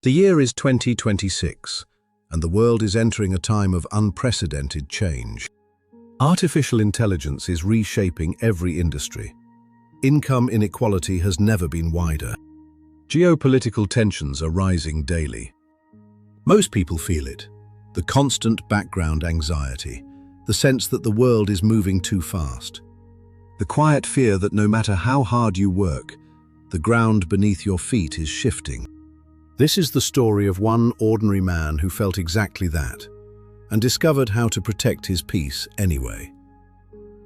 The year is 2026, and the world is entering a time of unprecedented change. Artificial intelligence is reshaping every industry. Income inequality has never been wider. Geopolitical tensions are rising daily. Most people feel it, the constant background anxiety, the sense that the world is moving too fast. The quiet fear that no matter how hard you work, the ground beneath your feet is shifting. This is the story of one ordinary man who felt exactly that, and discovered how to protect his peace anyway.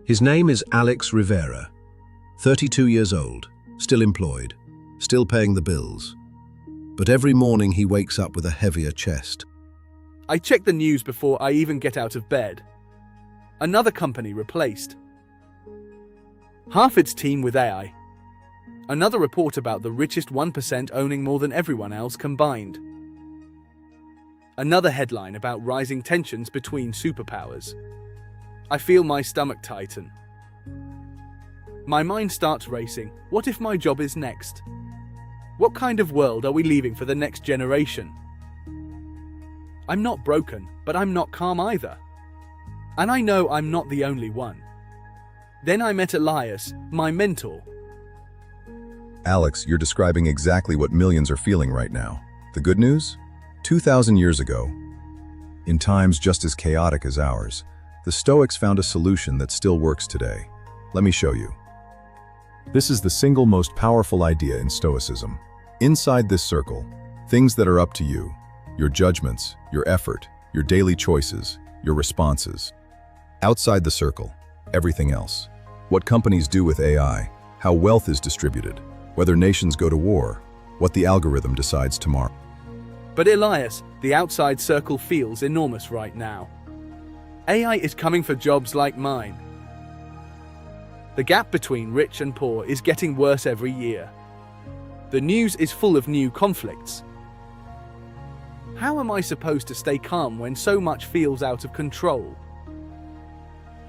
His name is Alex Rivera, 32 years old, still employed, still paying the bills. But every morning he wakes up with a heavier chest. I check the news before I even get out of bed. Another company replaced half its team with AI. Another report about the richest 1% owning more than everyone else combined. Another headline about rising tensions between superpowers. I feel my stomach tighten. My mind starts racing. What if my job is next? What kind of world are we leaving for the next generation? I'm not broken, but I'm not calm either. And I know I'm not the only one. Then I met Elias, my mentor. Alex, you're describing exactly what millions are feeling right now. The good news? 2,000 years ago, in times just as chaotic as ours, the Stoics found a solution that still works today. Let me show you. This is the single most powerful idea in Stoicism. Inside this circle, things that are up to you, your judgments, your effort, your daily choices, your responses. Outside the circle, everything else. What companies do with AI, how wealth is distributed, whether nations go to war, what the algorithm decides tomorrow. But Elias, the outside circle feels enormous right now. AI is coming for jobs like mine. The gap between rich and poor is getting worse every year. The news is full of new conflicts. How am I supposed to stay calm when so much feels out of control?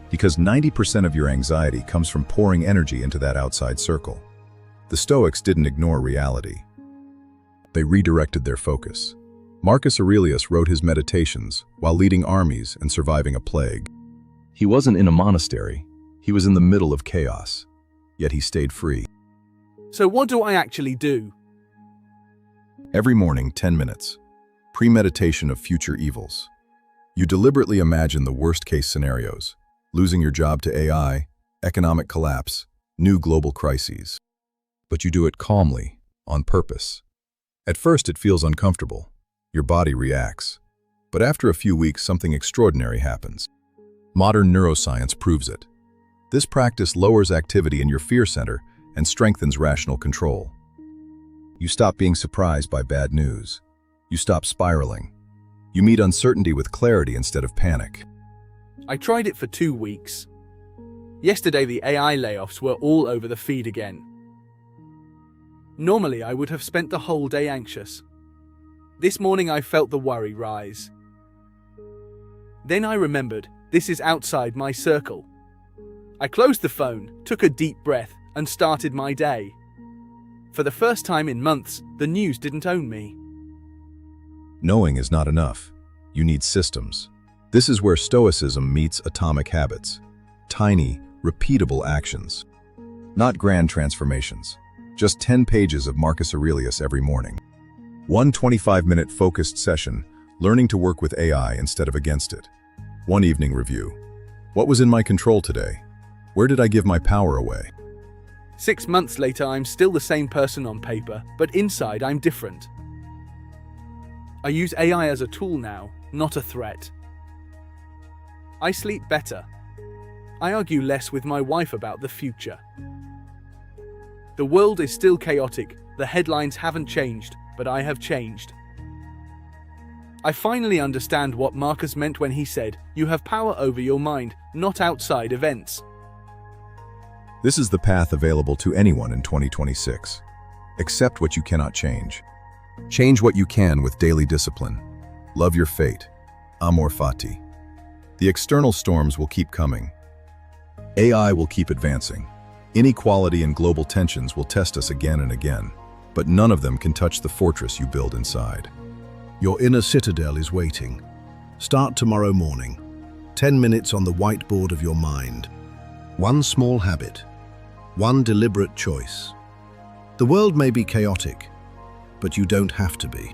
Because 90% of your anxiety comes from pouring energy into that outside circle. The Stoics didn't ignore reality. They redirected their focus. Marcus Aurelius wrote his Meditations while leading armies and surviving a plague. He wasn't in a monastery. He was in the middle of chaos. Yet he stayed free. So what do I actually do? Every morning, 10 minutes. Premeditation of future evils. You deliberately imagine the worst-case scenarios. Losing your job to AI, economic collapse, new global crises. But you do it calmly, on purpose. At first it feels uncomfortable. Your body reacts. But after a few weeks, something extraordinary happens. Modern neuroscience proves it. This practice lowers activity in your fear center and strengthens rational control. You stop being surprised by bad news. You stop spiraling. You meet uncertainty with clarity instead of panic. I tried it for 2 weeks. Yesterday the AI layoffs were all over the feed again. Normally I would have spent the whole day anxious. This morning I felt the worry rise. Then I remembered, this is outside my circle. I closed the phone, took a deep breath, and started my day. For the first time in months, the news didn't own me. Knowing is not enough. You need systems. This is where Stoicism meets atomic habits. Tiny, repeatable actions. Not grand transformations. Just 10 pages of Marcus Aurelius every morning. One 25-minute focused session, learning to work with AI instead of against it. One evening review. What was in my control today? Where did I give my power away? 6 months later, I'm still the same person on paper, but inside I'm different. I use AI as a tool now, not a threat. I sleep better. I argue less with my wife about the future. The world is still chaotic, the headlines haven't changed, but I have changed. I finally understand what Marcus meant when he said, you have power over your mind, not outside events. This is the path available to anyone in 2026. Accept what you cannot change. Change what you can with daily discipline. Love your fate. Amor, Fati. The external storms will keep coming. AI will keep advancing. Inequality and global tensions will test us again and again, but none of them can touch the fortress you build inside. Your inner citadel is waiting. Start tomorrow morning. 10 minutes on the whiteboard of your mind. One small habit. One deliberate choice. The world may be chaotic, but you don't have to be.